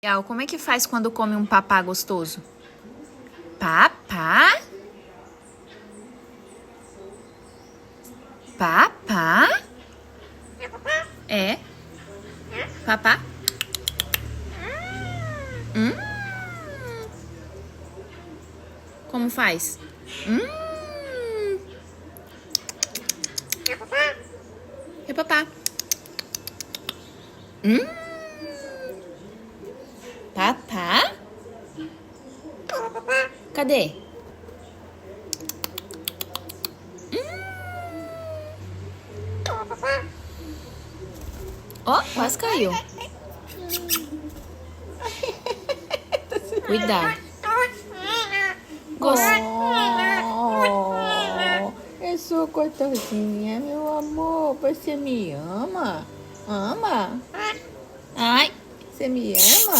Legal, como é que faz quando come um papá gostoso? Papá? Papá? É? Papá? Hum? Como faz? É papá. Papá? Cadê? Ó, quase caiu. Cuidado. Eu sou gostosinha, meu amor. Você me ama? Ama? Ai. Você me ama?